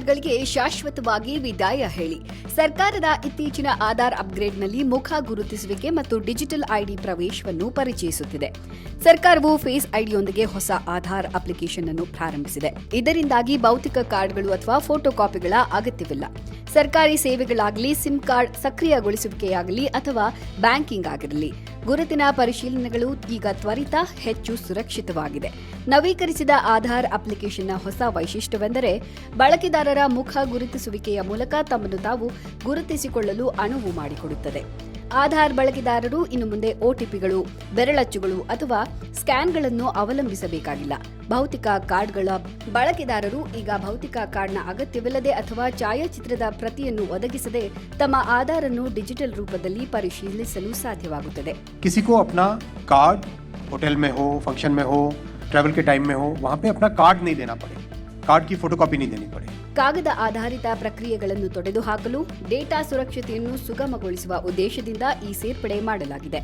ಕಾರ್ಡ್ಗಳಿಗೆ ಶಾಶ್ವತವಾಗಿ ವಿದಾಯ ಹೇಳಿ. ಸರ್ಕಾರದ ಇತ್ತೀಚಿನ ಆಧಾರ್ ಅಪ್ಗ್ರೇಡ್ನಲ್ಲಿ ಮುಖ ಗುರುತಿಸುವಿಕೆ ಮತ್ತು ಡಿಜಿಟಲ್ ಐಡಿ ಪ್ರವೇಶವನ್ನು ಪರಿಚಯಿಸುತ್ತಿದೆ. ಸರ್ಕಾರವು ಫೇಸ್ ಐಡಿಯೊಂದಿಗೆ ಹೊಸ ಆಧಾರ್ ಅಪ್ಲಿಕೇಶನ್ ಅನ್ನು ಪ್ರಾರಂಭಿಸಿದೆ. ಇದರಿಂದಾಗಿ ಭೌತಿಕ ಕಾರ್ಡ್ಗಳು ಅಥವಾ ಫೋಟೋ ಕಾಪಿಗಳ ಅಗತ್ಯವಿಲ್ಲ. ಸರ್ಕಾರಿ ಸೇವೆಗಳಾಗಲಿ, ಸಿಮ್ ಕಾರ್ಡ್ ಸಕ್ರಿಯಗೊಳಿಸುವಿಕೆಯಾಗಲಿ ಅಥವಾ ಬ್ಯಾಂಕಿಂಗ್ ಆಗಿರಲಿ, ಗುರುತಿನ ಪರಿಶೀಲನೆಗಳು ಈಗ ತ್ವರಿತ, ಹೆಚ್ಚು ಸುರಕ್ಷಿತವಾಗಿದೆ. ನವೀಕರಿಸಿದ ಆಧಾರ್ ಅಪ್ಲಿಕೇಶನ್ನ ಹೊಸ ವೈಶಿಷ್ಟ್ಯವೆಂದರೆ ಬಳಕೆದಾರರ ಮುಖ ಗುರುತಿಸುವಿಕೆಯ ಮೂಲಕ ತಮ್ಮನ್ನು ತಾವು ಗುರುತಿಸಿಕೊಳ್ಳಲು ಅನುವು ಮಾಡಿಕೊಡುತ್ತದೆ. ಆಧಾರ್ ಬಳಕೆದಾರರು ಇನ್ನು ಮುಂದೆ ಒಟಿಪಿಗಳು, ಬೆರಳಚ್ಚುಗಳು ಅಥವಾ ಸ್ಕ್ಯಾನ್ಗಳನ್ನು ಅವಲಂಬಿಸಬೇಕಾಗಿಲ್ಲ. ಭೌತಿಕ ಕಾರ್ಡ್ಗಳ ಬಳಕೆದಾರರು ಈಗ ಭೌತಿಕ ಕಾರ್ಡ್ನ ಅಗತ್ಯವಿಲ್ಲದೆ ಅಥವಾ ಛಾಯಾಚಿತ್ರದ ಪ್ರತಿಯನ್ನು ಒದಗಿಸದೆ ತಮ್ಮ ಆಧಾರ್ ಅನ್ನು ಡಿಜಿಟಲ್ ರೂಪದಲ್ಲಿ ಪರಿಶೀಲಿಸಲು ಸಾಧ್ಯವಾಗುತ್ತದೆ. किसी को अपना कार्ड होटल में हो, फंक्शन में हो, ट्रैवल के टाइम में हो, वहाँ पे अपना कार्ड नहीं देना पड़े, कार्ड की फोटोकॉपी नहीं देनी पड़े. ಕಾಗದ ಆಧಾರಿತ ಪ್ರಕ್ರಿಯೆಗಳನ್ನು ತೊಡೆದುಹಾಕಲು, ಡೇಟಾ ಸುರಕ್ಷತೆಯನ್ನು ಸುಗಮಗೊಳಿಸುವ ಉದ್ದೇಶದಿಂದ ಈ ಸೇರ್ಪಡೆ ಮಾಡಲಾಗಿದೆ.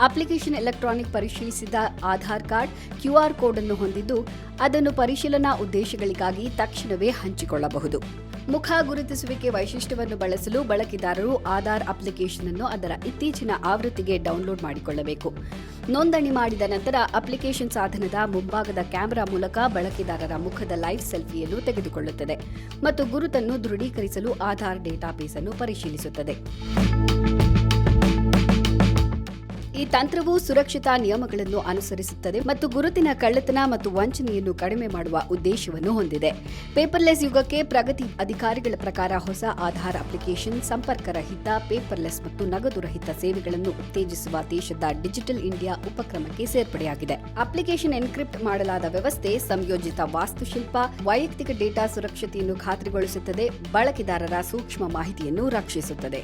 ಅಪ್ಲಿಕೇಶನ್ ಎಲೆಕ್ಟ್ರಾನಿಕ್ ಪರಿಶೀಲಿಸಿದ ಆಧಾರ್ ಕಾರ್ಡ್ QR ಕೋಡ್ ಅನ್ನು ಹೊಂದಿದ್ದು, ಅದನ್ನು ಪರಿಶೀಲನಾ ಉದ್ದೇಶಗಳಿಗಾಗಿ ತಕ್ಷಣವೇ ಹಂಚಿಕೊಳ್ಳಬಹುದು. ಮುಖ ಗುರುತಿಸುವಿಕೆ ವೈಶಿಷ್ಟ್ಯವನ್ನು ಬಳಸಲು ಬಳಕೆದಾರರು ಆಧಾರ್ ಅಪ್ಲಿಕೇಶನ್ ಅನ್ನು ಅದರ ಇತ್ತೀಚಿನ ಆವೃತ್ತಿಗೆ ಡೌನ್ಲೋಡ್ ಮಾಡಿಕೊಳ್ಳಬೇಕು. ನೋಂದಣಿ ಮಾಡಿದ ನಂತರ ಅಪ್ಲಿಕೇಶನ್ ಸಾಧನದ ಮುಂಭಾಗದ ಕ್ಯಾಮೆರಾ ಮೂಲಕ ಬಳಕೆದಾರರ ಮುಖದ ಲೈವ್ ಸೆಲ್ಫಿಯನ್ನು ತೆಗೆದುಕೊಳ್ಳುತ್ತದೆ ಮತ್ತು ಗುರುತನ್ನು ದೃಢೀಕರಿಸಲು ಆಧಾರ್ ಡೇಟಾಬೇಸ್ ಅನ್ನು ಪರಿಶೀಲಿಸುತ್ತದೆ. ಈ ತಂತ್ರವು ಸುರಕ್ಷತಾ ನಿಯಮಗಳನ್ನು ಅನುಸರಿಸುತ್ತದೆ ಮತ್ತು ಗುರುತಿನ ಕಳ್ಳತನ ಮತ್ತು ವಂಚನೆಯನ್ನು ಕಡಿಮೆ ಮಾಡುವ ಉದ್ದೇಶವನ್ನು ಹೊಂದಿದೆ. ಪೇಪರ್ಲೆಸ್ ಯುಗಕ್ಕೆ ಪ್ರಗತಿ ಅಧಿಕಾರಿಗಳ ಪ್ರಕಾರ ಹೊಸ ಆಧಾರ್ ಅಪ್ಲಿಕೇಶನ್ ಸಂಪರ್ಕರಹಿತ, ಪೇಪರ್ಲೆಸ್ ಮತ್ತು ನಗದು ರಹಿತ ಸೇವೆಗಳನ್ನು ಉತ್ತೇಜಿಸುವ ದೇಶದ ಡಿಜಿಟಲ್ ಇಂಡಿಯಾ ಉಪಕ್ರಮಕ್ಕೆ ಸೇರ್ಪಡೆಯಾಗಿದೆ. ಅಪ್ಲಿಕೇಶನ್ ಎನ್ಕ್ರಿಪ್ಟ್ ಮಾಡಲಾದ ವ್ಯವಸ್ಥೆ, ಸಂಯೋಜಿತ ವಾಸ್ತುಶಿಲ್ಪ, ವೈಯಕ್ತಿಕ ಡೇಟಾ ಸುರಕ್ಷತೆಯನ್ನು ಖಾತ್ರಿಗೊಳಿಸುತ್ತದೆ, ಬಳಕೆದಾರರ ಸೂಕ್ಷ್ಮ ಮಾಹಿತಿಯನ್ನು ರಕ್ಷಿಸುತ್ತದೆ.